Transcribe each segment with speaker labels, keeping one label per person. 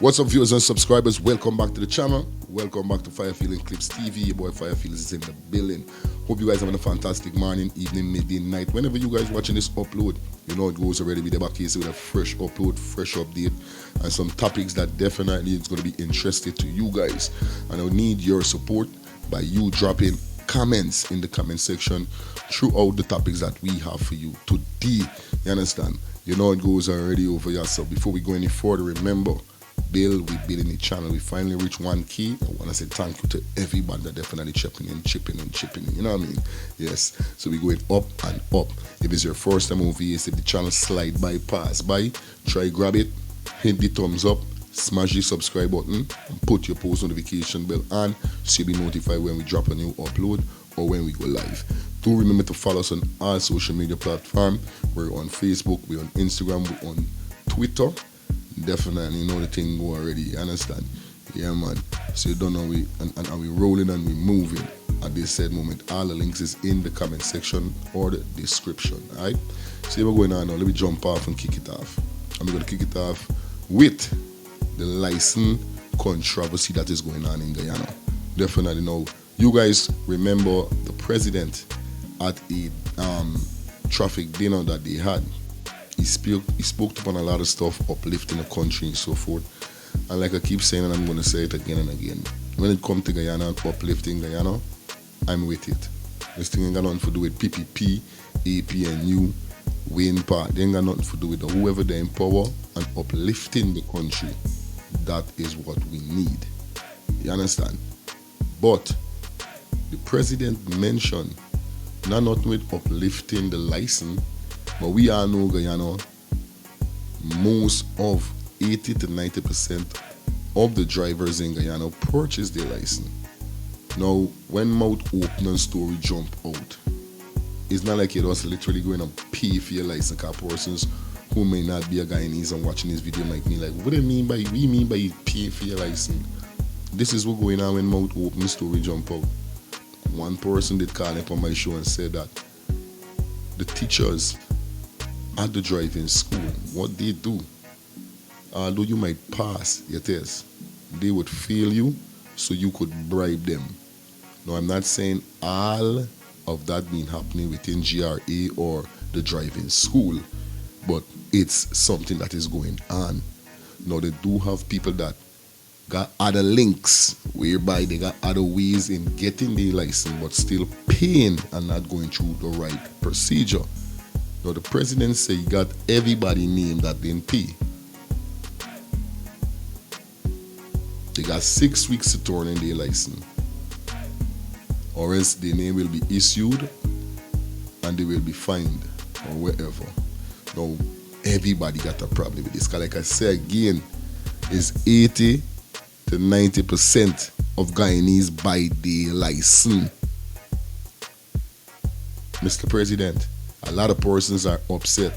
Speaker 1: What's up, viewers and subscribers? Welcome back to the channel. Welcome back to Firefield Clips TV. Your boy Firefield is in the building. Hope you guys having a fantastic morning, evening, midday, night. Whenever you guys watching this upload, you know it goes already with the back here with a fresh upload, fresh update, and some topics that definitely is going to be interesting to you guys. And I need your support by you dropping comments in the comment section throughout the topics that we have for you today. You understand? You know it goes already over here. So before we go any further, remember, we building the channel. We finally reached 1K. I want to say thank you to everybody that definitely chipping in. You know what I mean? Yes. So we're going up and up. If it's your first time over here, if the channel slide by, pass by, try grab it, hit the thumbs up, smash the subscribe button, and put your post notification bell on so you'll be notified when we drop a new upload or when we go live. Do remember to follow us on all social media platforms. We're on Facebook, we're on Instagram, we're on Twitter. Definitely, you know the thing go already, you understand? Yeah, man. So you don't know we rolling and we moving at this said moment. All the links is in the comment section or the description, alright? See what's going on now. Let me jump off and kick it off. I'm going to kick it off with the license controversy that is going on in Guyana. Definitely now, you guys remember the president at a traffic dinner that they had. He spoke upon a lot of stuff, uplifting the country and so forth. And like I keep saying, and I'm going to say it again and again, when it comes to Guyana, uplifting Guyana, I'm with it. This thing ain't got nothing to do with PPP, APNU, Wayne Park. They ain't got nothing to do with whoever they empower and uplifting the country. That is what we need. You understand? But the president mentioned not nothing with uplifting the license. But we all know Guyana, most of 80 to 90% of the drivers in Guyana purchase their license. Now, when mouth open and story jump out, it's not like you're just literally going to pay for your license. Because persons who may not be a Guyanese and watching this video like me, like, what do you mean by pay for your license? This is what's going on when mouth open story jump out. One person did call up on my show and said that the teachers at the driving school, what they do, although you might pass your test, they would fail you so you could bribe them. Now, I'm not saying all of that being happening within GRA or the driving school, but it's something that is going on. Now, they do have people that got other links whereby they got other ways in getting their license but still paying and not going through the right procedure. Now, the president said he got everybody named that didn't pay. They got 6 weeks to turn in their license, or else their name will be issued and they will be fined or wherever. Now, everybody got a problem with this. Because like I said again, it's 80 to 90% of Guyanese buy their license. Mr. President, a lot of persons are upset.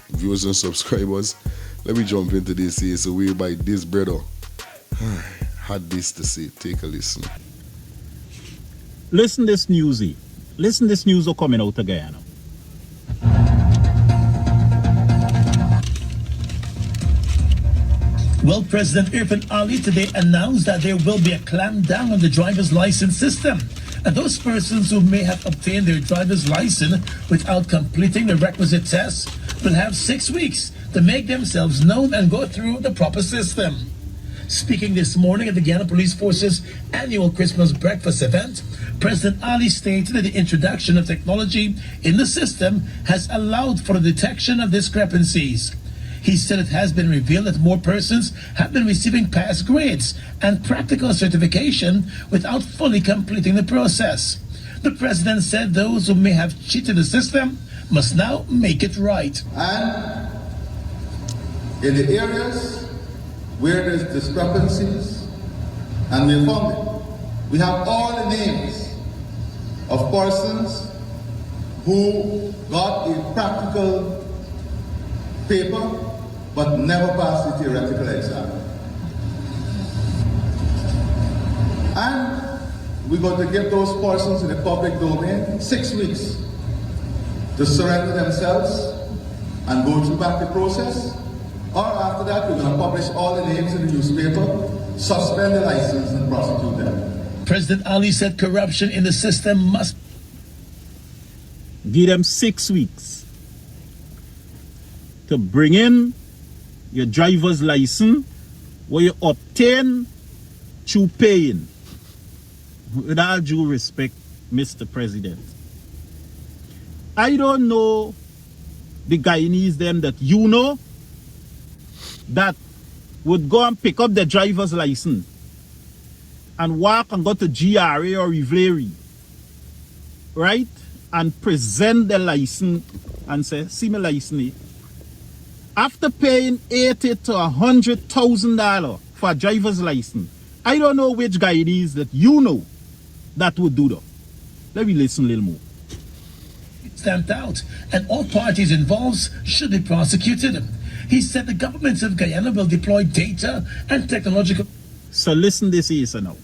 Speaker 1: Viewers and subscribers, let me jump into this here. So whereby this brother had this to say. Take a listen.
Speaker 2: Listen this newsy. Listen this news coming out of Guyana.
Speaker 3: Well, President Irfan Ali today announced that there will be a clampdown on the driver's license system. And those persons who may have obtained their driver's license without completing the requisite tests will have 6 weeks to make themselves known and go through the proper system. Speaking this morning at the Guyana Police Force's annual Christmas breakfast event, President Ali stated that the introduction of technology in the system has allowed for the detection of discrepancies. He said it has been revealed that more persons have been receiving pass grades and practical certification without fully completing the process. The president said those who may have cheated the system must now make it right.
Speaker 4: And in the areas where there's discrepancies, and we found it, we have all the names of persons who got a practical paper but never passed the theoretical exam. And we're going to give those persons in the public domain 6 weeks to surrender themselves and go through back the process Or after that, we're going to publish all the names in the newspaper, suspend the license, and prosecute them.
Speaker 3: President Ali said corruption in the system must
Speaker 2: Give them 6 weeks to bring in your driver's license where you obtain through paying. With all due respect, Mr. President, I don't know the Guyanese them that you know that would go and pick up the driver's license and walk and go to GRA or Rivalry, right? And present the license and say, see my license. After paying $80,000 to $100,000 for a driver's license, I don't know which Guyanese that you know that would do that. Let me listen a little more.
Speaker 3: stamped out, and all parties involved should be prosecuted. He said the governments of Guyana will deploy data and technological.
Speaker 2: So listen this is now.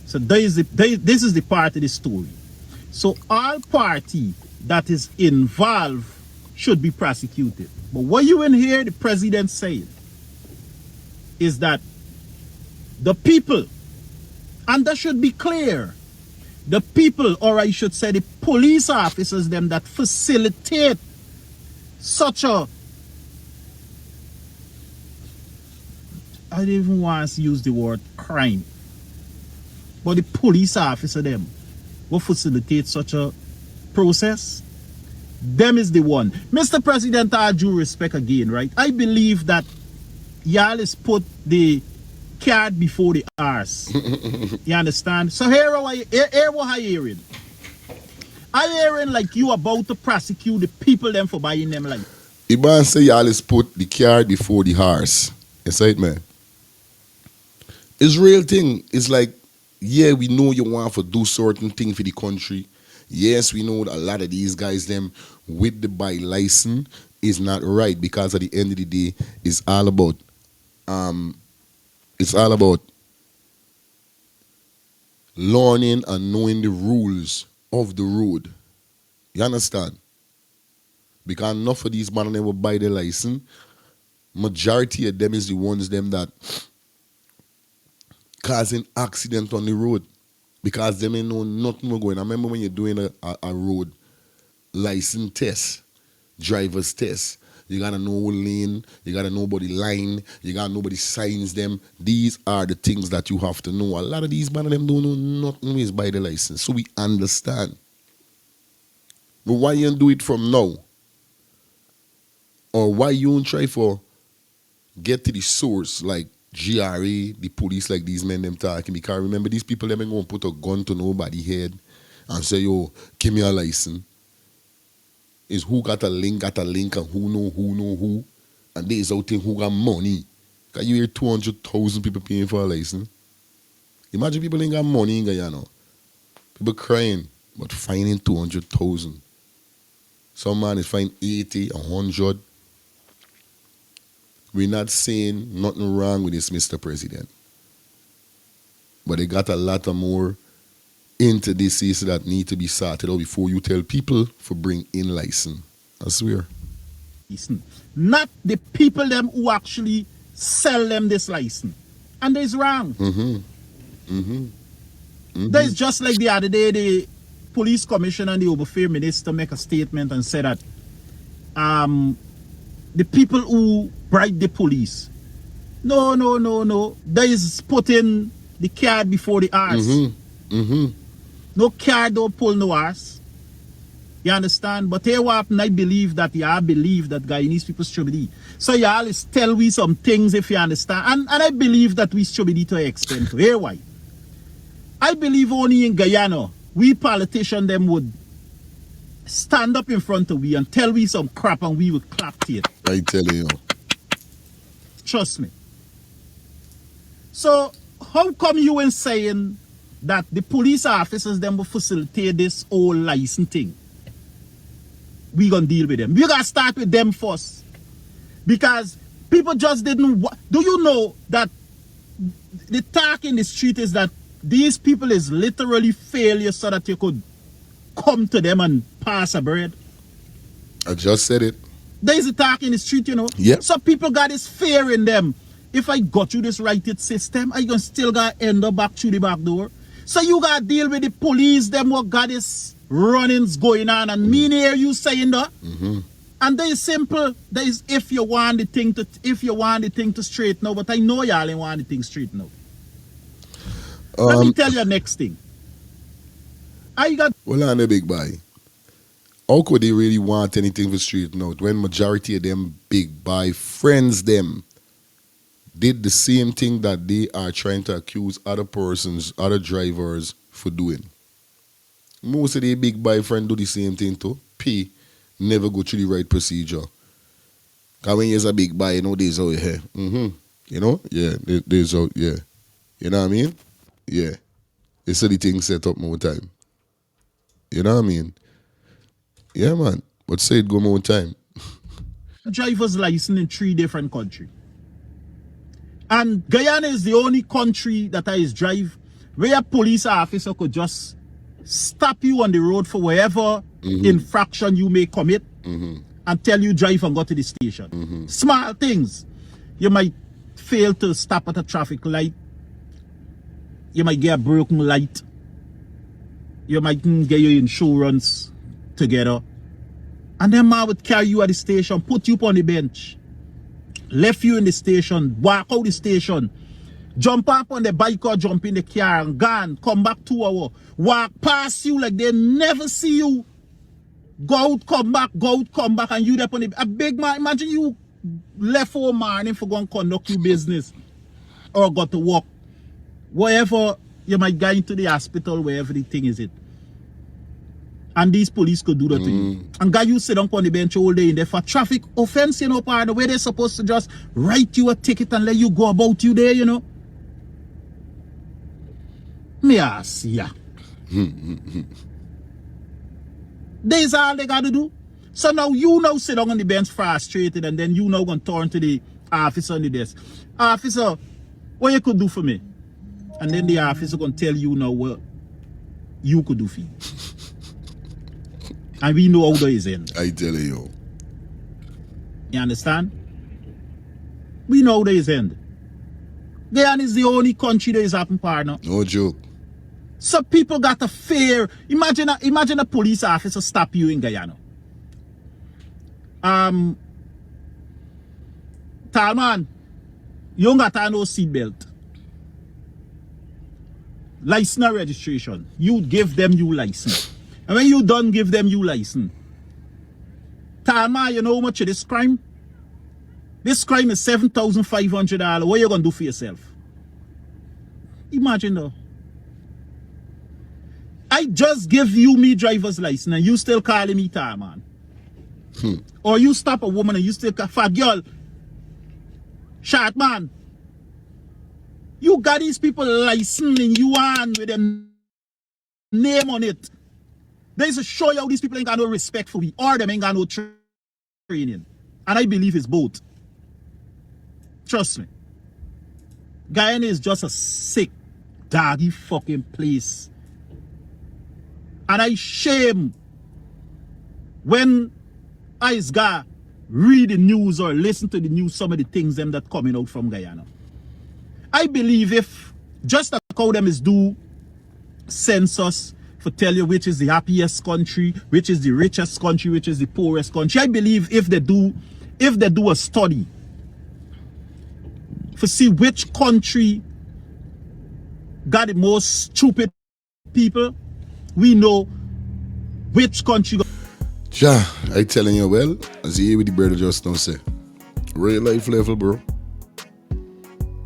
Speaker 2: So this is the part of the story. So all party that is involved should be prosecuted. But what you in here the president saying is that the people, and that should be clear, the people, or I should say the police officers them that facilitate such a, I don't even want to use the word crime, but the police officer them will facilitate such a process, them is the one. Mr. President, all due respect again, right? I believe that y'all is put the cart before the arse. You understand? So here what I hearing. I hearing like you about to prosecute the people them for buying them like.
Speaker 1: Iban say y'all is put the cart before the horse. You say it, man. It's real thing. It's like, yeah, we know you want to do certain thing for the country. Yes, we know that a lot of these guys them with the buy license is not right, because at the end of the day, it's all about learning and knowing the rules of the road. You understand? Because enough of these men never buy the license. Majority of them is the ones them that causing accident on the road, because them ain't know nothing more going. I remember when you're doing a road license test, driver's test, you gotta know lane, you gotta know about the line, you gotta know about the signs them. These are the things that you have to know. A lot of these men them don't know nothing is by the license. So we understand. But why you don't do it from now? Or why you don't try for get to the source, like GRA, the police, like these men them talking? Because remember, these people them ain't gonna put a gun to nobody's head and say, yo, give me a license. Is who got a link, and who know who. And there's out there who got money. Because you hear 200,000 people paying for a license. Imagine people ain't got money in Guyana. People crying, but finding 200,000. Some man is finding 80, 100. We're not saying nothing wrong with this, Mr. President. But they got a lot of more into this issue that need to be sorted out before you tell people for bring in license. I swear.
Speaker 2: Not the people them who actually sell them this license. And that's wrong. That's just like the other day, the police commissioner and the overfare minister make a statement and say that the people who bribe the police, no, they is putting the cart before the horse. No car don't pull no ass. You understand? But here what happen, I believe that y'all believe that Guyanese people should be. So y'all is tell we some things, if you understand. And I believe that we should be to an extent. Here why? I believe only in Guyana, we politicians them would stand up in front of we and tell we some crap and we would clap to it.
Speaker 1: I tell you.
Speaker 2: Trust me. So how come you ain't saying that the police officers them will facilitate this whole license thing? We gonna deal with them. We gotta start with them first, because people just didn't. Do you know that the talk in the street is that these people is literally failure so that you could come to them and pass a bread?
Speaker 1: I just said it.
Speaker 2: There is a talk in the street, you know.
Speaker 1: Yep.
Speaker 2: So people got this fear in them. If I got you this righted system, I gonna still got end up back through the back door. So you gotta deal with the police, them what got this runnings going on, and me hear you saying that. And they simple. There is if you want the thing to straighten out, but I know y'all ain't want the thing straighten out. Let me tell you next thing. I got
Speaker 1: Well, on the big boy. How could they really want anything for straighten out when majority of them big boy friends them did the same thing that they are trying to accuse other persons, other drivers for doing? Most of the big boy friends do the same thing too. P never go through the right procedure. Cause when you're a big boy, you know there's out here. You know? Yeah, there's out, yeah. You know what I mean? Yeah. They said the thing set up more time. You know what I mean? Yeah, man. But say it go more time.
Speaker 2: driver's license in 3 different countries. And Guyana is the only country that I drive where a police officer could just stop you on the road for whatever infraction you may commit and tell you drive and go to the station. Small things. You might fail to stop at a traffic light. You might get a broken light. You might get your insurance together. And then man would carry you at the station, put you up on the bench, left you in the station, walk out the station, jump up on the bike or jump in the car and gone, come back 2 hours, walk past you like they never see you, go out, come back, and you there on the, a big man, imagine you left for morning for going to conduct your business or got to work, wherever you might go into the hospital, wherever the thing is it. And these police could do that to you. And guy, you sit down on the bench all day in there for traffic offense, you know, part the way they're supposed to just write you a ticket and let you go about you there, you know. Me ask ya. That's all they got to do. So now you now sit down on the bench frustrated and then you now going to turn to the officer on the desk. Officer, what you could do for me? And then the officer going to tell you now what you could do for you. And we know how there is end.
Speaker 1: I tell you.
Speaker 2: You understand? We know how there is end. Guyana is the only country that is happening, partner.
Speaker 1: No joke.
Speaker 2: So people got a fear. Imagine a police officer stop you in Guyana. Talman, you don't got no seatbelt. License or registration. You give them your license. And when you done give them your license, Talman, you know how much of this crime? This crime is $7,500. What you gonna do for yourself? Imagine though. I just give you me driver's license and you still calling me Talman. Or you stop a woman and you still call fat girl. Short man. You got these people licensing you on with them name on it. They to show you how these people ain't got no respect for me or them ain't got no training. And I believe it's both. Trust me. Guyana is just a sick, doggy fucking place. And I shame when I got read the news or listen to the news, some of the things them that coming out from Guyana. I believe if just like how them is do census for tell you which is the happiest country, which is the richest country, which is the poorest country. I believe if they do a study for see which country got the most stupid people, we know which country.
Speaker 1: Ja, I telling you, well, as you hear with the brother just now say, real life level, bro.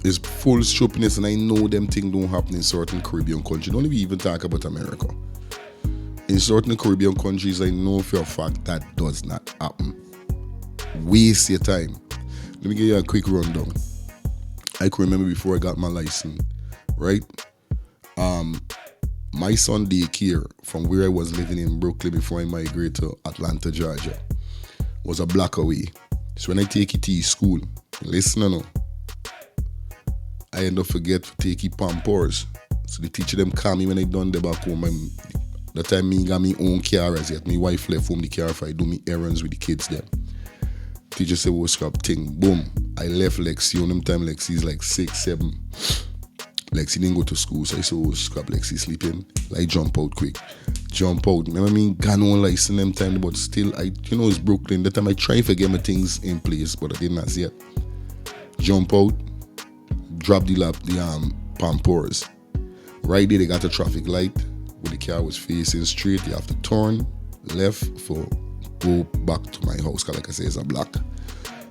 Speaker 1: It's full stupidness, and I know them things don't happen in certain Caribbean countries. Don't even talk about America. In certain Caribbean countries, I know for a fact that does not happen. Waste your time. Let me give you a quick rundown. I can remember before I got my license, right? My son daycare from where I was living in Brooklyn before I migrated to Atlanta, Georgia, was a block away. So when I take it to school, listen now, I end up forget to take it Pampers. So the teacher them call me when I done the back home. That time me got me own car as yet. My wife left home the car if I do me errands with the kids them. Teacher said we'll scrap thing. Boom. I left Lexi. On them time Lexi's like 6, 7. Lexi didn't go to school, so I said we'll scrap Lexi sleeping. Like jump out quick. Jump out. Remember I mean got no license them time, but still it's Brooklyn. That time I try to get my things in place, but I did not see it. Jump out, drop the Pampers. Right there they got a traffic light where the car was facing straight. You have to turn left for go back to my house, cause like I say, it's a block.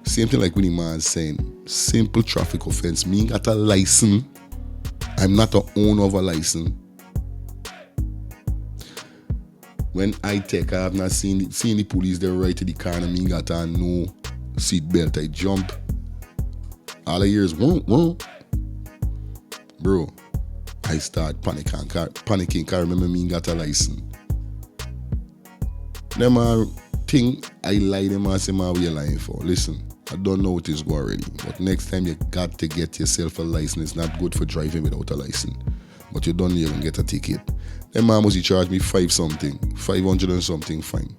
Speaker 1: Same thing like when the man saying, simple traffic offense. Me got a license. I'm not the owner of a license. When I have not seen the police there right to the car and me got a no seat belt. I jump. All I hear is whoom. Bro, I start panicking. Cause remember me got a license. Them thing I lie them and say what you lying for. Listen, I don't know what is going already. But next time you got to get yourself a license. It's not good for driving without a license. But you don't even get a ticket. Them man must charge me 500 and something fine.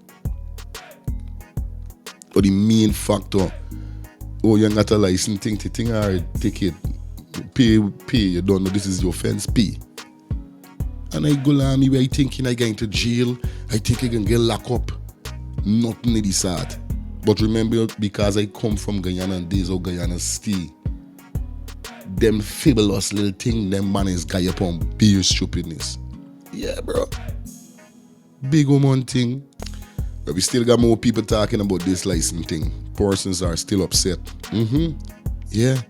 Speaker 1: But the main factor, oh you got a license, thing alright, ticket. Pay, you don't know this is your offense, pay. And I go on me where I thinking I going to jail, I think I can get locked up. Nothing in this art. But remember, because I come from Guyana and days of Guyana stay, them fabulous little thing, them man is guy upon beer stupidness. Yeah, bro. Big woman thing. But we still got more people talking about this license thing. Persons are still upset. Yeah.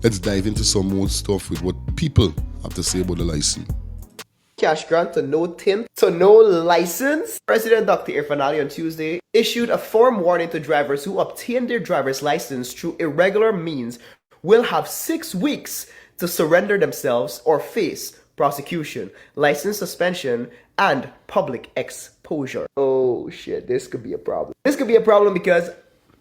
Speaker 1: Let's dive into some more stuff with what people have to say about the license.
Speaker 5: Cash grant to no tint to no license. President Dr. Irfan Ali on Tuesday issued a firm warning to drivers who obtain their driver's license through irregular means will have 6 weeks to surrender themselves or face prosecution, license suspension, and public exposure. Oh shit, this could be a problem. This could be a problem because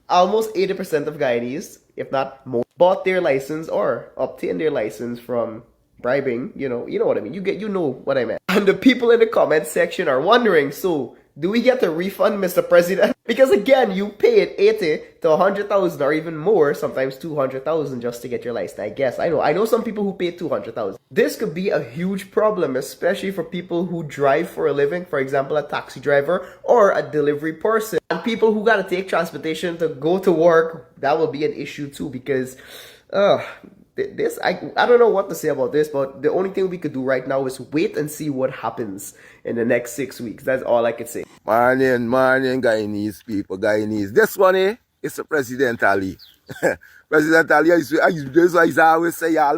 Speaker 5: almost 80% of Guyanese, if not more, bought their license or obtained their license from bribing, you know what I mean. You know what I meant. And the people in the comment section are wondering, so do we get a refund, Mr. President? Because again, you paid 80 to 100,000 or even more, sometimes 200,000 just to get your license. I guess I know some people who paid 200,000. This could be a huge problem, especially for people who drive for a living, for example, a taxi driver or a delivery person, and people who gotta take transportation to go to work. That will be an issue too, because I don't know what to say about this, but the only thing we could do right now is wait and see what happens in the next 6 weeks. That's all I could say.
Speaker 6: Morning, Guyanese people, Guyanese. This one, is the President Ali. President Ali, I always say, y'all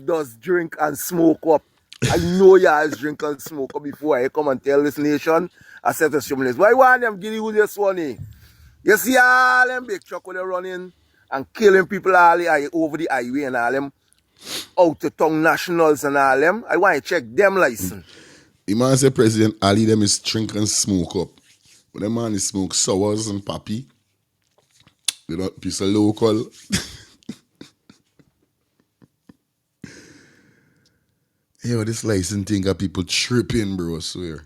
Speaker 6: does drink and smoke up. I know y'all drink and smoke up before I come and tell this nation, I said to Shumlis, why want them give you this one, You see all them big truck when they're running and killing people all over the highway and all them out of town nationals and all them. I want to check them license.
Speaker 1: The man said President Ali them is drink and smoke up. But the man is smoke sours and pappy. They don't piece of local. Yo, this license thing got people tripping, bro, I swear.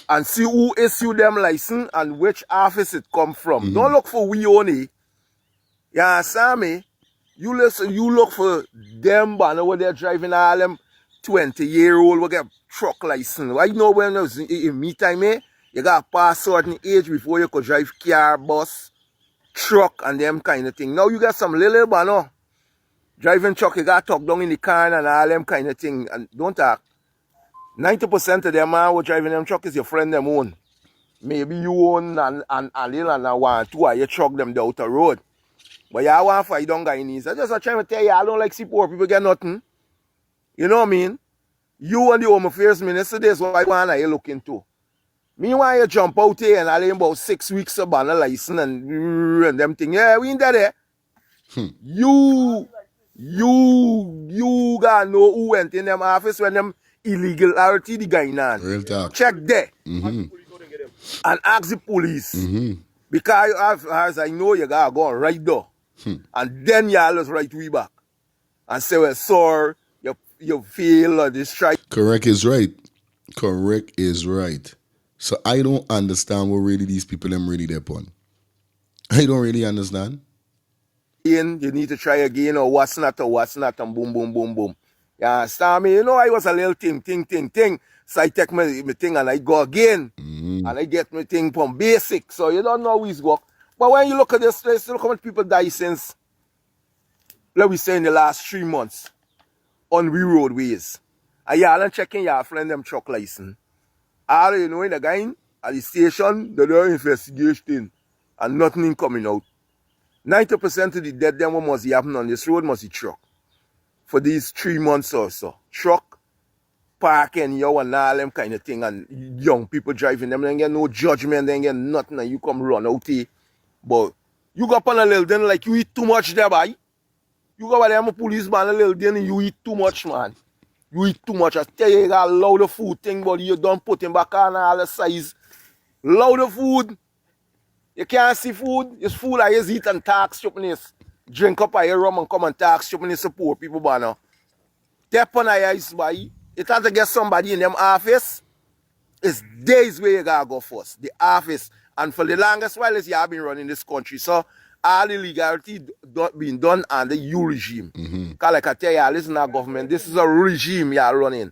Speaker 6: And see who issue them license and which office it come from. Don't look for we only. You understand me? You look for them banner where they're driving all them 20-year-old will get truck license. I know when it was in me time, you got to pass certain age before you could drive car, bus, truck, and them kind of thing. Now you got some little banner. Driving truck, you got to talk down in the car and all them kind of thing. And don't talk. 90% of them man who driving them truck is your friend them own. Maybe you own and one, two, or you truck them down the road. But y'all want to fight down Guyanese. I just trying to tell you, I don't like see poor people get nothing. You know what I mean? You and the Home Affairs Minister, this is what I want to look into. Meanwhile, you jump out here and I about 6 weeks of ban a license and them thing. Yeah, we ain't there. You gotta know who went in them office when them illegality the Guyana.
Speaker 1: Real talk.
Speaker 6: Check there. And ask the police. Because as I know, you gotta go right there. And then y'all just write we back. And say, well, sir, you feel this strike.
Speaker 1: Correct is right. Correct is right. So I don't understand what really these people them really depend on. I don't really understand.
Speaker 6: You need to try again, or what's not, and boom, boom, boom, boom. You understand me? You know, I was a little thing. So I take my thing and I go again. And I get my thing from basic. So you don't know how it's work. But when you look at this place, look how much people die since, let me say, in the last 3 months on we roadways. And y'all checking your friend them truck license. All you know in the guy at the station, they do investigation and nothing coming out. 90% of the dead them what must happen on this road must be truck. For these 3 months or so. Truck, parking, you and all them kind of thing, and young people driving them, they ain't get no judgment, they ain't get nothing, and you come run out here. But you go up on a little thing like you eat too much there, boy. You go over there, I'm a policeman, a little thing, and you eat too much, man. You eat too much. I tell you, you got load of food thing, but you don't put him back on all the size. Load of food. You can't see food. It's food I just eat and talk stupidness. Drink up a rum and come and talk stupidness to poor people, but now. Step on a ice, boy. It has to get somebody in them office. It's days where you gotta go first. The office. And for the longest while, you have been running this country. So all illegality being done under you regime. Because like I tell you, this is not government. This is a regime you're running.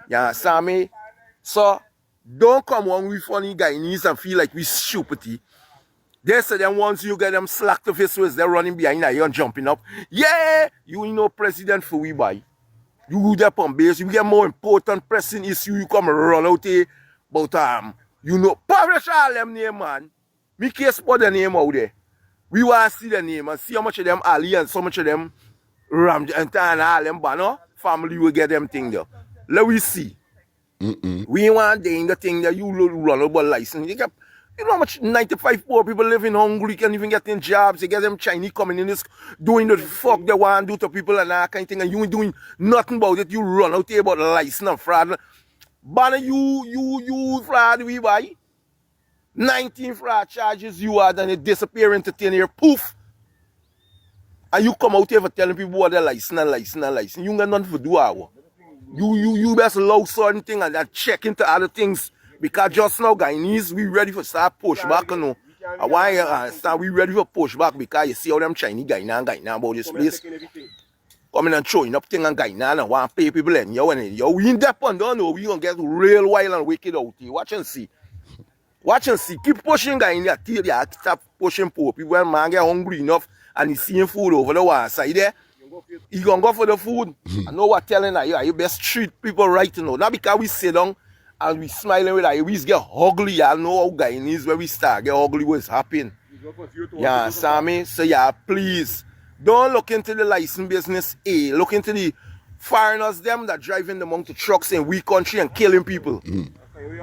Speaker 6: You understand me? So don't come on with funny Guyanese and feel like we stupid. They say them once you get them slack to face with, they're running behind you and jumping up. Yeah, you know president for we buy. You there on base, you get more important pressing issue, you come run out here. But you know, publish all them name, man. Me case put the name out there. We want to see the name and see how much of them Ali and so much of them Ram and all them banner. Family will get them thing there. Let we see. We want the thing that you run over license. You know how much 95 poor people living hungry, can't even get in jobs. You get them Chinese coming in this, doing the fuck they want to do to people and that kind of thing, and you ain't doing nothing about it. You run out here about license and fraud. Banner you fraud we buy. 19 fraud charges you are, then it disappear into 10 years. Poof! And you come out here for telling people what they're license. You ain't got nothing to do our. You best allow certain thing and then check into other things. Because just now, Guyanese, we ready for start push back, you know. And why you understand we ready for push back because you see how them Chinese Guyana about this place. Coming and throwing up things on Guyana and want to pay people and we in that one, don't know, we gonna get real wild and wicked out here. Watch and see. Keep pushing Guyana till you stop pushing poor people. When man get hungry enough and he's seeing food over the one side there, he gonna go for the food. I know what telling you best treat people right, you know. Not because we sit down and we smiling with like we get ugly. I know how Guyanese where we start get ugly what's happening. Yeah, Sammy. So yeah, please don't look into the license business. Look into the foreigners them that driving them onto trucks in we country and killing people.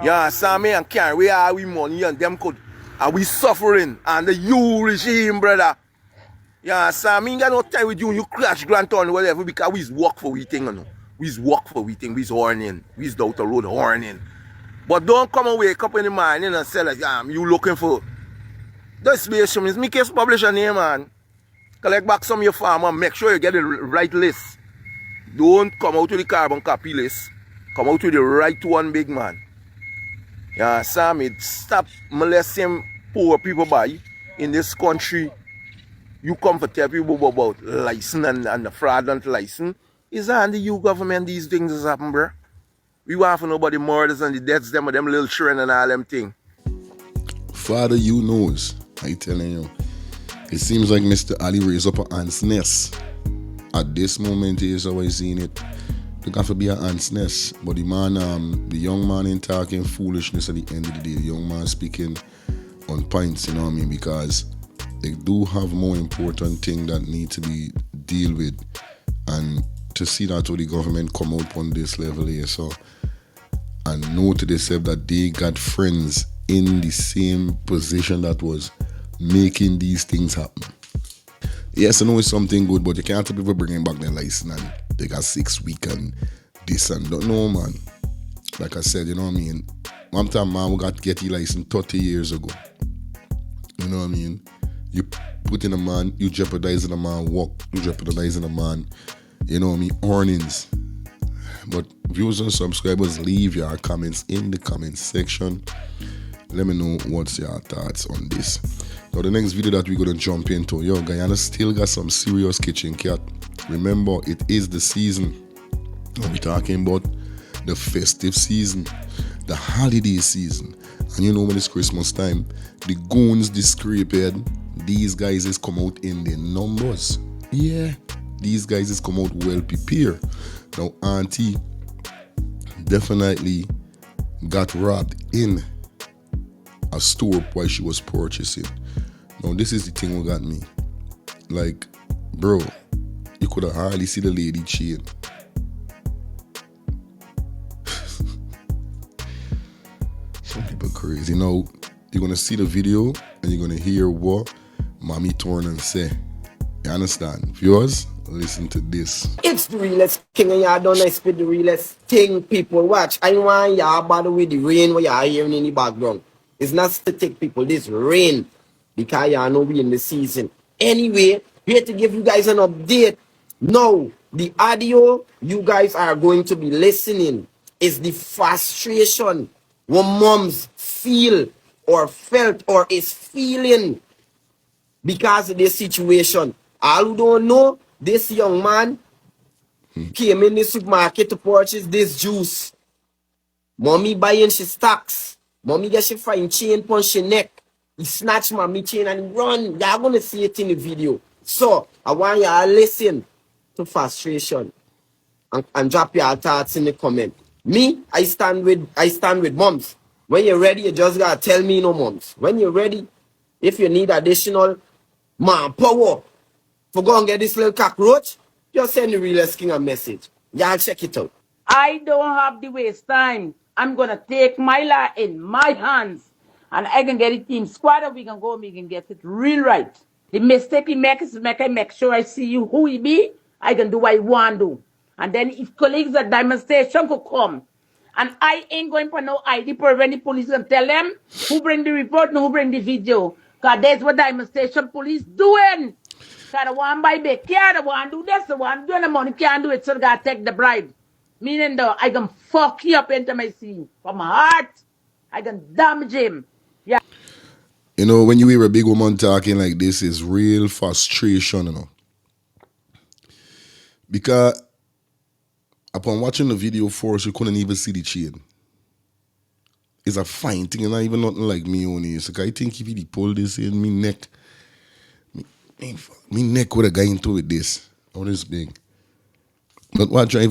Speaker 6: Yeah, Sammy, and carry away all we money and them could and we suffering and the you regime, brother. Yeah, Sammy, ain't got no time with you crash grant on whatever because we's work for we thing, you know. We's walk for we think we's horning. We's down the road horning. But don't come and wake up in the morning and say like, you looking for this basement is me case publish a name, man. Collect back some of your farm and make sure you get the right list. Don't come out with the carbon copy list. Come out with the right one, big man. Yeah, Sammy, stop molesting poor people by in this country. You come to tell people about license and the fraudulent license. Is that the EU government these things is happen, bro? We want for nobody murders and the deaths them of them little children and all them thing.
Speaker 1: Father, you knows. I telling you. It seems like Mr. Ali raised up an ant's nest. At this moment, is how I seen it. It got to be an ant's nest. But the man, the young man ain't talking foolishness at the end of the day. The young man speaking on points, you know what I mean? Because they do have more important things that need to be dealt with. And to see that all the government come out on this level here, so and know to themselves that they got friends in the same position that was making these things happen. Yes, I know it's something good, but you can't tell people bringing back their license and they got 6 weeks and this and that. No, man. Like I said, you know what I mean? One time, man, we got to get your license 30 years ago. You know what I mean? You put in a man, you jeopardizing a man work, you jeopardizing a man, you know what I mean, earnings. But viewers and subscribers, leave your comments in the comment section. Let me know what's your thoughts on this. Now the next video that we're gonna jump into, yo, Guyana still got some serious kitchen cat. Remember, it is the season. Now we're talking about the festive season, the holiday season. And you know when it's Christmas time, the goons, the scrapehead, these guys is come out in their numbers. Yeah, these guys is come out well prepared. Now Auntie definitely got robbed in a store while she was purchasing. Now this is the thing what got me. Like, bro, you could have hardly see the lady chain. Some people crazy. Now, you're gonna see the video and you're gonna hear what Mommy Tornan say. You understand? Viewers, listen to this.
Speaker 7: It's the realest king and y'all don't expect the realest thing people watch. I want y'all bother with the rain what y'all hearing in the background. It's not to take people this rain because y'all know we in the season. Anyway, here to give you guys an update. Now, the audio you guys are going to be listening is the frustration what moms feel or felt or is feeling because of this situation. All who don't know, this young man came in the supermarket to purchase this juice. Mommy buying she stocks. Mommy get she fine chain on she neck. He snatch mommy chain and run. Y'all gonna see it in the video. So I want y'all listen to frustration and drop your thoughts in the comment. Me, I stand with moms. When you're ready, you just gotta tell me no moms. When you're ready, if you need additional manpower for go and get this little cockroach, just send the realest king a message. Y'all check it out.
Speaker 8: I don't have the waste time. I'm gonna take my law in my hands, and I can get it team squad. And we can go. We can get it real right. The mistake he make is make sure I see you who he be. I can do what I want to do. And then if colleagues at Diamond Station could come, and I ain't going for no ID prevent the police and tell them who bring the report and who bring the video. Cause that's what Diamond Station police doing. Cause the one buy big car, the one do this, the one doing the money can't do it, so they gotta take the bribe. Meaning though, I can fuck you up into my scene. From my heart, I can damage him. Yeah.
Speaker 1: You know, when you hear a big woman talking like this, is real frustration, you know. Because upon watching the video first, you couldn't even see the chain. It's a fine thing, and not even nothing like me only. So I think if he pull this in, me neck would have got into with this. Oh, this big. But what I'm trying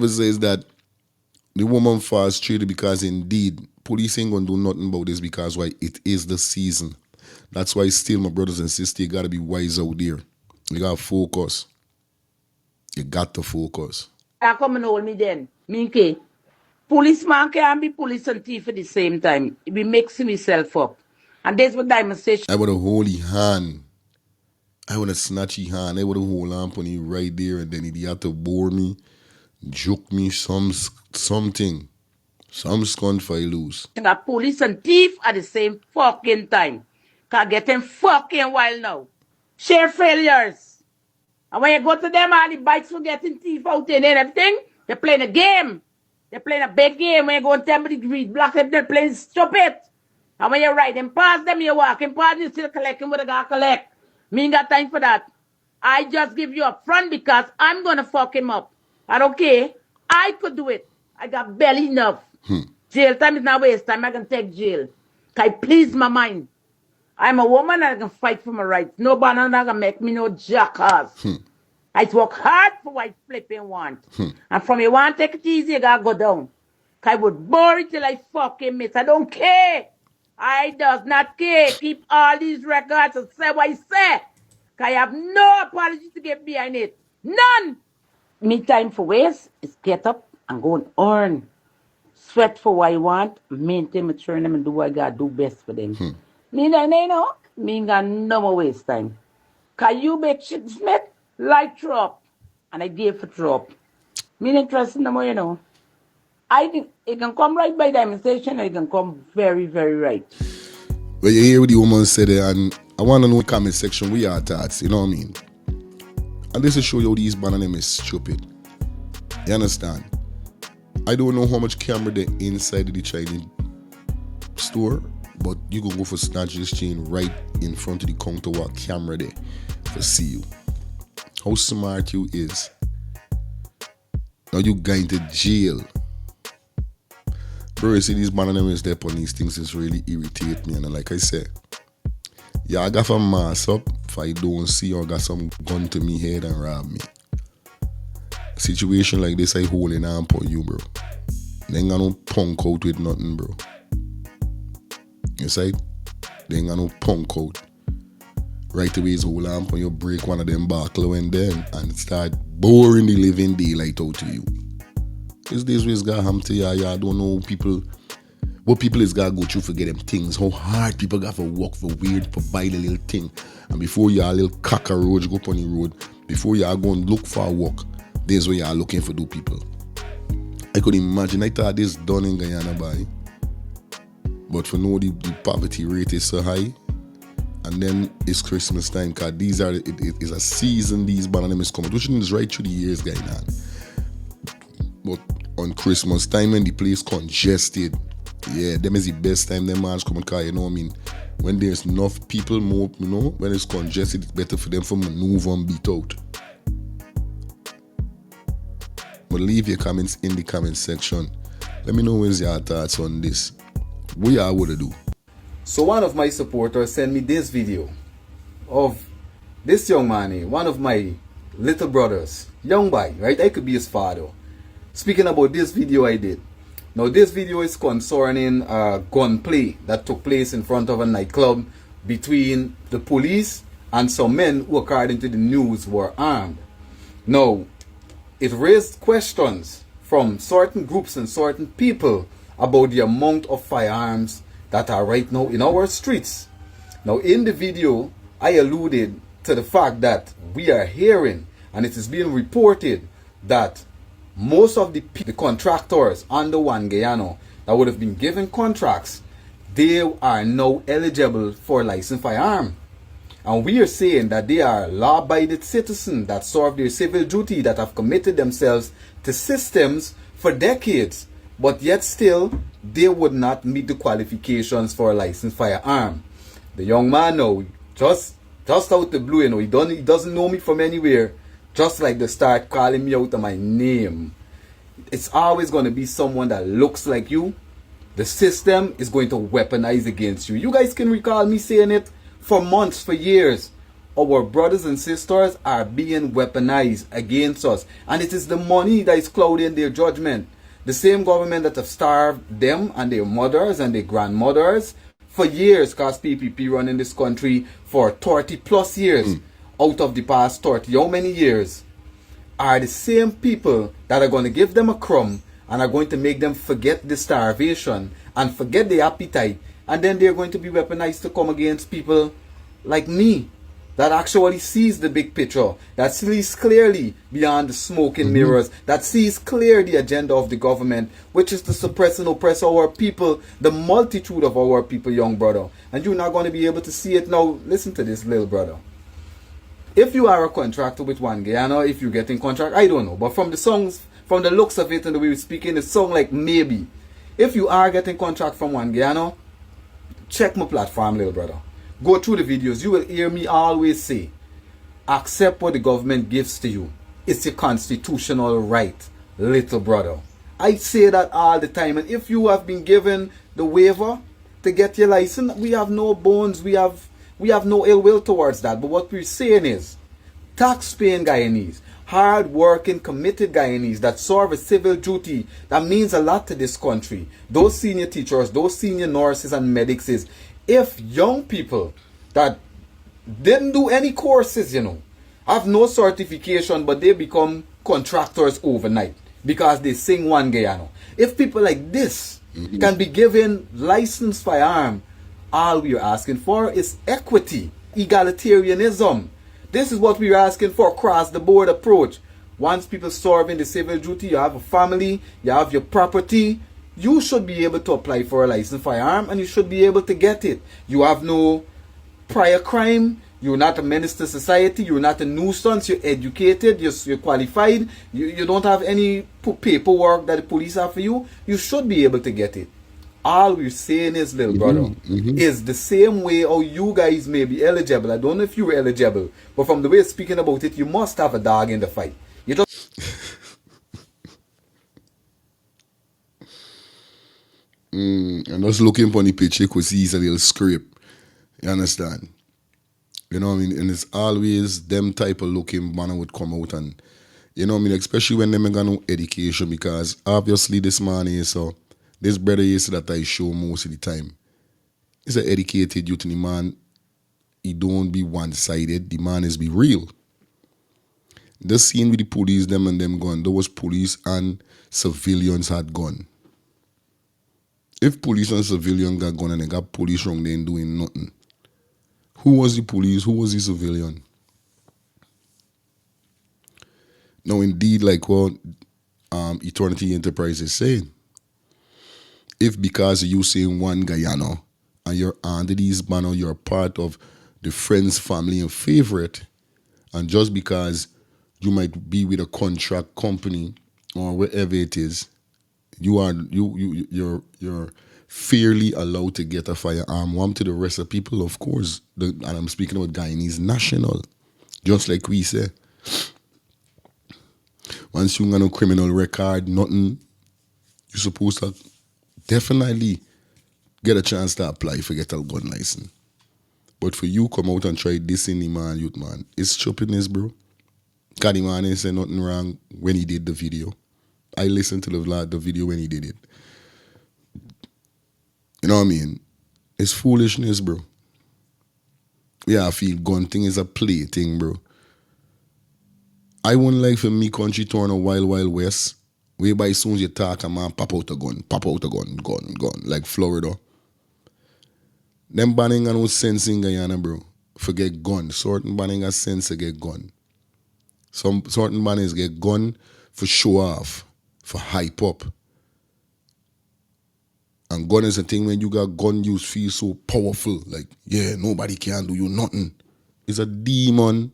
Speaker 1: to say is that the woman frustrated because indeed, police ain't gonna do nothing about this because why it is the season. That's why still, my brothers and sisters, you gotta be wise out there. You gotta focus. You got to focus.
Speaker 8: I come and hold me then. Me okay. Policeman can't be police and thief at the same time. It be mixing myself up. And that's what Diamond Station.
Speaker 1: I would have hold his hand. I would have snatched his hand. I would have hold on on him right there, and then he had to bore me, joke me something. Some scunt for I lose.
Speaker 8: Got police and thief at the same fucking time. Can't get them fucking wild now. Share failures. And when you go to them, all the bikes for getting thief out there and everything, they're playing a game. They're playing a big game. When you go and tell me the greed block, they're playing stupid. And when you ride them past them, you're walking past, you're still collecting what they got to collect. Me ain't got time for that. I just give you a front because I'm going to fuck him up. I don't care. I could do it. I got barely enough. Jail time is not waste time. I can take jail. I please my mind. I'm a woman and I can fight for my rights. No banana can make me no jackass. I work hard for what I flipping want. And from you want to take it easy, you gotta go down. I would bore it till I fucking miss. I don't care. I does not care. Keep all these records and say what I say. I have no apology to get behind it. None. Me time for waste is get up and go and earn. Sweat for what I want, maintain my turn them and do what I gotta do best for them. Me know, me ain't got no more waste time. Cause you make shit Smith like drop. And I gave for drop. Me not interested no more, you know. It can come right by Diamond Station, and it can come very, very right.
Speaker 1: Well, you hear what the woman said there, and I want to know in the comment section what your thoughts, you know what I mean? And this will show you how these bananas is stupid. You understand? I don't know how much camera they inside of the Chinese store, But you can go for snatch this chain right in front of the counter walk camera there for see you. How smart you is. Now you going to jail. Bro, you see these bananas step on these things is really irritate me. And like I said, yeah, I got a mask up if I don't see or got some gun to me head and rob me. A situation like this, I holding on for you, bro. They ain't got no punk out with nothing, bro. You see? They ain't got no punk out. Right away is hold on for you, break one of them buckle and then and start boring the living daylight out to you. These days we got ham to ya, I don't know people. What people is gotta go through for get them things. How hard people got to work for weird for buy the little thing. And before you a little cockroach go up on the road, before you are going to look for a work, this where you are looking for do people. I could imagine, I thought this done in Guyana by. But for now the poverty rate is so high. And then it's Christmas time, cause these are it is a season these bananas come out, which is right through the years going on. But on Christmas time when the place congested, yeah, them is the best time them man come out, cause you know what I mean. When there's enough people more, you know, when it's congested, it's better for them to maneuver and beat out. But leave your comments in the comment section. Let me know what's your thoughts on this. What y'all would do?
Speaker 9: So one of my supporters sent me this video of this young man, one of my little brothers, young boy, right? I could be his father. Speaking about this video I did. Now this video is concerning gunplay that took place in front of a nightclub between the police and some men who, according to the news, were armed. Now, it raised questions from certain groups and certain people about the amount of firearms that are right now in our streets. Now in the video, I alluded to the fact that we are hearing, and it is being reported, that most of the contractors under One Guyana that would have been given contracts, they are now eligible for licensed firearm. And we are saying that they are law-abiding citizens that serve their civil duty, that have committed themselves to systems for decades, but yet still they would not meet the qualifications for a licensed firearm. The young man now, just out the blue, you know, he doesn't know me from anywhere, just like they start calling me out of my name. It's always going to be someone that looks like you. The system is going to weaponize against you. You guys can recall me saying it for months, for years. Our brothers and sisters are being weaponized against us. And it is the money that is clouding their judgment. The same government that have starved them and their mothers and their grandmothers for years, cause PPP run in this country for 30 plus years. Out of the past 30, how many years, are the same people that are going to give them a crumb and are going to make them forget the starvation and forget the appetite, and then they're going to be weaponized to come against people like me that actually sees the big picture, that sees clearly beyond the smoke and mirrors, that sees clear the agenda of the government, which is to suppress and oppress our people, the multitude of our people, young brother. And you're not going to be able to see it now. Listen to this, little brother. If you are a contractor with One Guyana, if you're getting contract, I don't know. But from the songs, from the looks of it and the way we're speaking, it sounds like maybe. If you are getting contract from One Guyana, check my platform, little brother. Go through the videos. You will hear me always say, accept what the government gives to you. It's your constitutional right, little brother. I say that all the time. And if you have been given the waiver to get your license, we have no bones. We have no ill will towards that. But what we're saying is, tax-paying Guyanese, hard-working, committed Guyanese that serve a civil duty that means a lot to this country. Those senior teachers, those senior nurses and medics is, if young people that didn't do any courses, you know, have no certification, but they become contractors overnight because they sing One Guyana. If people like this can be given licensed firearm, all we are asking for is equity, egalitarianism. This is what we are asking for, across the board approach. Once people serve in the civil duty, you have a family, you have your property, you should be able to apply for a licensed firearm and you should be able to get it. You have no prior crime, you're not a menace to society, you're not a nuisance, you're educated, you're qualified, you don't have any paperwork that the police have for you, you should be able to get it. All we're saying is, little brother, is the same way how you guys may be eligible. I don't know if you were eligible, but from the way speaking about it, you must have a dog in the fight. You just
Speaker 1: And just looking for the picture because he's a little scrape. You understand? You know what I mean? And it's always them type of looking man would come out and, you know what I mean? Especially when them got no education, because obviously this man is so, this brother is that I show most of the time. He's an educated youth and the man, he don't be one-sided. The man is be real. The scene with the police, them and them gone, there was police and civilians had gone. If police and civilian got gone and they got police wrong, they ain't doing nothing. Who was the police? Who was the civilian? Now, indeed, like what Eternity Enterprise is saying, if because you saying one Guyana and you're under these banner, you're part of the friends, family, and favorite, and just because you might be with a contract company or wherever it is, you're fairly allowed to get a firearm. One to the rest of people, of course, and I'm speaking about Guyanese national, just like we say. Once you got no criminal record, nothing, you're supposed to definitely get a chance to apply for get a gun license. But for you come out and try this in the man, youth man, it's stupidness, bro. Cause the man ain't say nothing wrong when he did the video. I listened to the video when he did it. You know what I mean? It's foolishness, bro. Yeah, I feel gun thing is a play thing, bro. I wouldn't like for me country turn a wild, wild west, whereby as soon as you talk, a man pop out a gun, gun, like Florida. Them banning got no sense in Guyana, bro. Forget gun. Certain banning got sense to get gun. Some certain banners get gun for show off, for hype up. And gun is a thing when you got gun, you feel so powerful. Like, yeah, nobody can do you nothing. It's a demon.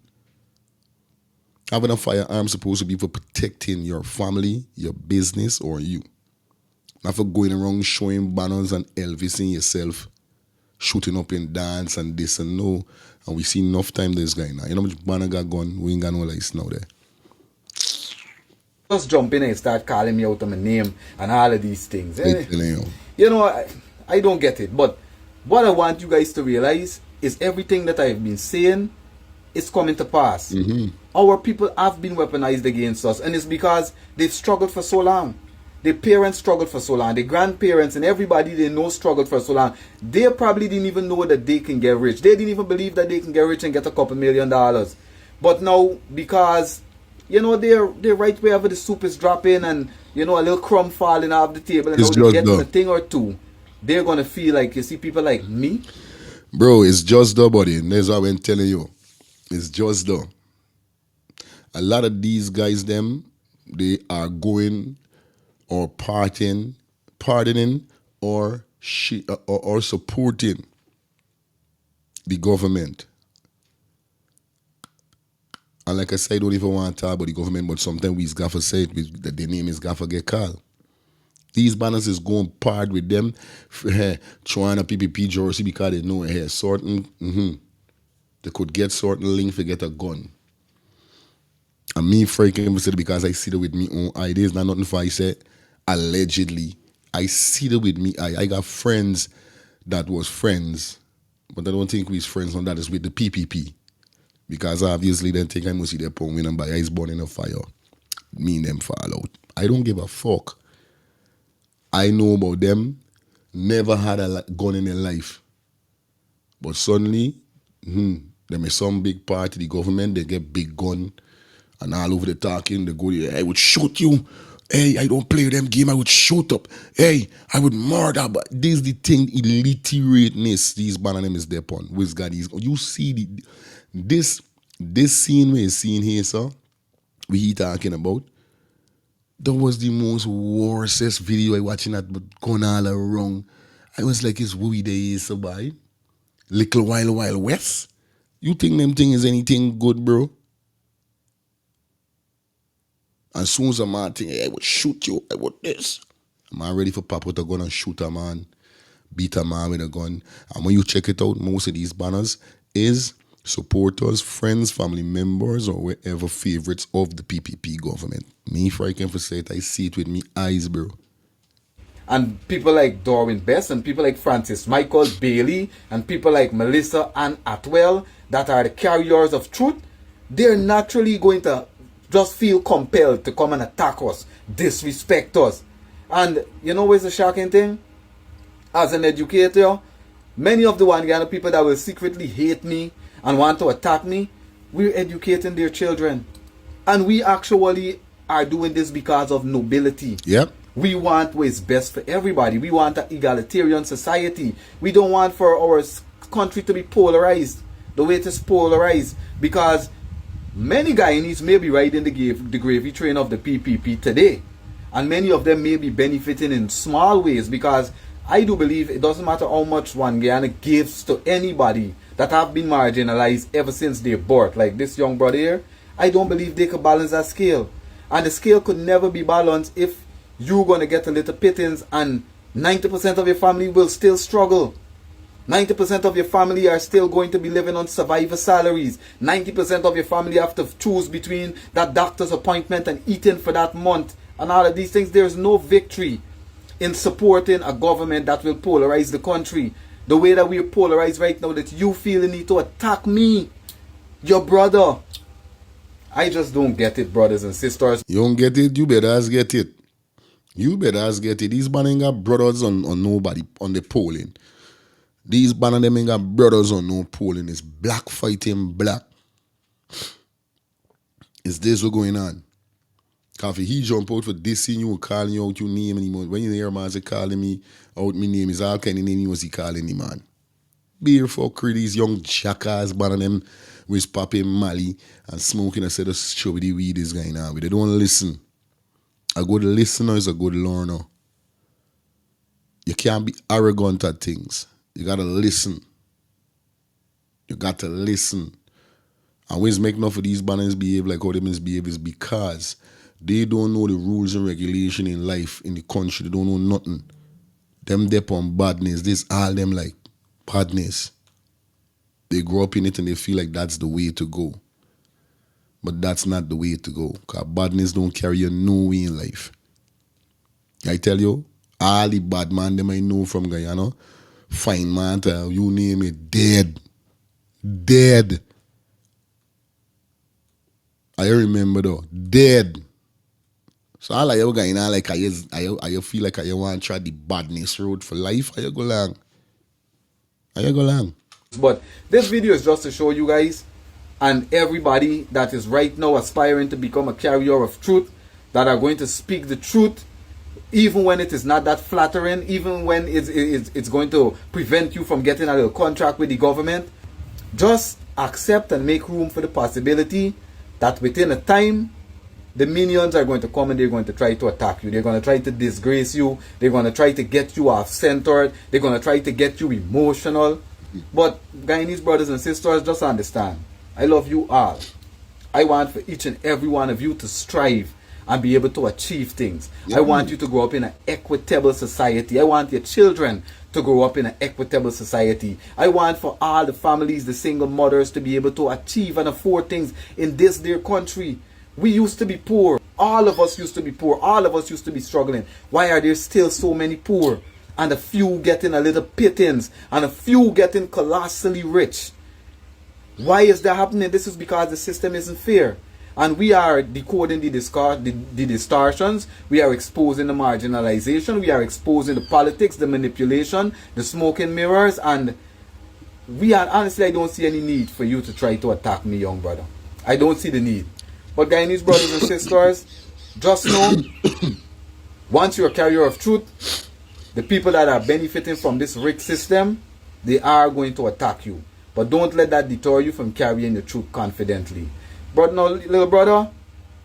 Speaker 1: Having a firearm supposed to be for protecting your family, your business, or you. Not for going around showing banners and Elvising yourself, shooting up in dance and this and no. And we see enough time this guy now. You know how much banner got gun? We ain't got no license now there.
Speaker 9: just jump in and start calling me out of my name and all of these things. You know, I don't get it. But what I want you guys to realize is everything that I've been saying is coming to pass. Our people have been weaponized against us, and it's because they've struggled for so long. Their parents struggled for so long. Their grandparents and everybody they know struggled for so long. They probably didn't even know that they can get rich. They didn't even believe that they can get rich and get a couple $1 million. But now, because, you know, they're right wherever the soup is dropping and, you know, a little crumb falling off the table and now they get a thing or two, they're going to feel like, you see, people like me.
Speaker 1: Bro, it's just the buddy. That's what I've been telling you. It's just the. A lot of these guys, them, they are going or pardoning or supporting the government. And like I said, I don't even want to talk about the government, but sometimes we gaffer say it, that their name is gaffer get called. These banners is going part with them, trying a PPP jersey because they know here certain, they could get certain link to get a gun. And me freaking said because I see it with me own eye. There's not nothing for I said. Allegedly, I see it with me eye. I got friends that was friends, but I don't think we's friends on that is with the PPP. Because obviously they think I must see their pong win and by ice born in a fire. Me and them fall out. I don't give a fuck. I know about them. Never had a gun in their life. But suddenly, them is some big part of the government, they get big gun. And all over the talking, they go, hey, I would shoot you. Hey, I don't play them game, I would shoot up. Hey, I would murder. But this is the thing, illiterateness, these banana is there upon. Which God is. You see this scene we're seeing here, sir, we talking about, that was the most worstest video I watching that but going all around. I was like, it's who they is, so by Little Wild West. You think them thing is anything good, bro? As soon as a man think, hey, I would shoot you, I would this. A man ready for pop out a gun and shoot a man. beat a man with a gun. And when you check it out, most of these banners is supporters, friends, family members, or wherever favorites of the PPP government. Me, if I can say it, I see it with me eyes, bro.
Speaker 9: And people like Darwin Best and people like Francis Michael Bailey and people like Melissa Ann Atwell that are the carriers of truth, they're naturally going to just feel compelled to come and attack us, disrespect us. And you know what's the shocking thing? As an educator, many of the Guyana people that will secretly hate me and want to attack me, we're educating their children. And we actually are doing this because of nobility.
Speaker 1: Yep.
Speaker 9: We want what is best for everybody. We want an egalitarian society. We don't want for our country to be polarized the way it is polarized, because many Guyanese may be riding the gravy train of the PPP today, and many of them may be benefiting in small ways, because I do believe it doesn't matter how much one Guyana gives to anybody that have been marginalized ever since their birth, like this young brother here. I don't believe they could balance that scale, and the scale could never be balanced if you're going to get a little pittance and 90% of your family will still struggle. 90% of your family are still going to be living on survivor salaries. 90% of your family have to choose between that doctor's appointment and eating for that month. And all of these things, there's no victory in supporting a government that will polarize the country the way that we're polarized right now, that you feel the need to attack me, your brother. I just don't get it, brothers and sisters.
Speaker 1: You don't get it, you better as get it. You better as get it. These man ain't got brothers on nobody on the polling. These man and them ain't got brothers on no polling. It's black fighting black. Is this what going on? Cause if he jump out for dissing you, calling you out your name anymore. When you hear man say calling me out my name, is all kind of name he was he calling the man. Beer fuckery, these young jackass man and them with popping Mali and smoking a set of strawberry weed is going on. They don't listen. A good listener is a good learner. You can't be arrogant at things. You gotta listen. You got to listen. And when make enough of these banners behave like how they misbehave is because they don't know the rules and regulation in life, in the country. They don't know nothing. Them dep on badness. This all them like badness. They grow up in it and they feel like that's the way to go. But that's not the way to go. Because badness don't carry you no way in life. I tell you, all the bad man them I know from Guyana, fine man, you name it, dead. Dead. I remember though, dead. So all of you Guyana, like I feel like I want to try the badness road for life. I go long.
Speaker 9: But this video is just to show you guys and everybody that is right now aspiring to become a carrier of truth, that are going to speak the truth, even when it is not that flattering, even when it's going to prevent you from getting a little contract with the government. Just accept and make room for the possibility that within a time, the minions are going to come and they're going to try to attack you. They're going to try to disgrace you. They're going to try to get you off-centered. They're going to try to get you emotional. But Guyanese brothers and sisters, just understand, I love you all. I want for each and every one of you to strive and be able to achieve things. I want you to grow up in an equitable society. I want your children to grow up in an equitable society. I want for all the families, the single mothers, to be able to achieve and afford things in this dear country. We used to be poor. All of us used to be poor. All of us used to be struggling. Why are there still so many poor? And a few getting a little pittance, and a few getting colossally rich. Why is that happening? This is because the system isn't fair. And we are decoding the distortions. We are exposing the marginalization. We are exposing the politics, the manipulation, the smoke and mirrors. And honestly, I don't see any need for you to try to attack me, young brother. I don't see the need. But Guyanese brothers and sisters, just know, once you're a carrier of truth, the people that are benefiting from this rigged system, they are going to attack you. But don't let that deter you from carrying the truth confidently. But now, little brother,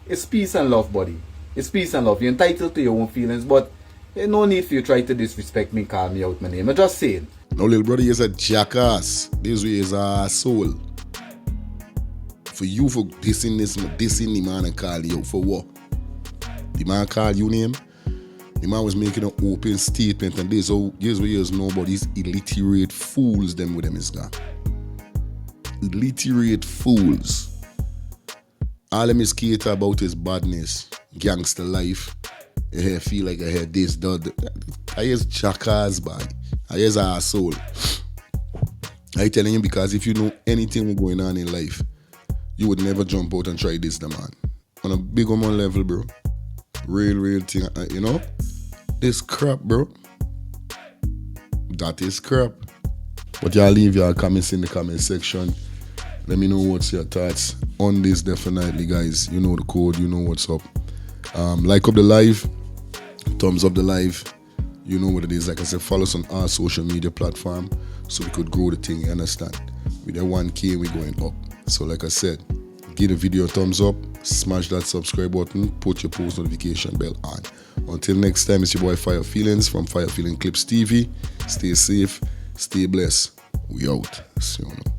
Speaker 9: it's peace and love, buddy. It's peace and love. You're entitled to your own feelings, but there's no need for you to try to disrespect me, call me out my name. I just say it.
Speaker 1: No, little brother, is a jackass. This way is a soul. For you for dissing the man and call you out for what? The man call you name? The man was making an open statement, and here's what you know about these illiterate fools them with them is gone. Illiterate fools. All them is cater about his badness, gangster life. You hear feel like I hear this, that. I hear jackass boy. I hear asshole. I telling you because if you know anything going on in life, you would never jump out and try this, the man. On a big one level, bro. Real thing, you know? This crap, bro. That is crap. But y'all leave your comments in the comment section. Let me know what's your thoughts on this, definitely, guys. You know the code, you know what's up. Like up the live, thumbs up the live. You know what it is. Like I said, follow us on our social media platform so we could grow the thing, you understand? With that 1K, we're going up. So like I said, give the video a thumbs up, smash that subscribe button, put your post notification bell on. Until next time, it's your boy Fire Feelings from Fire Feeling Clips TV. Stay safe, stay blessed. We out. See you now.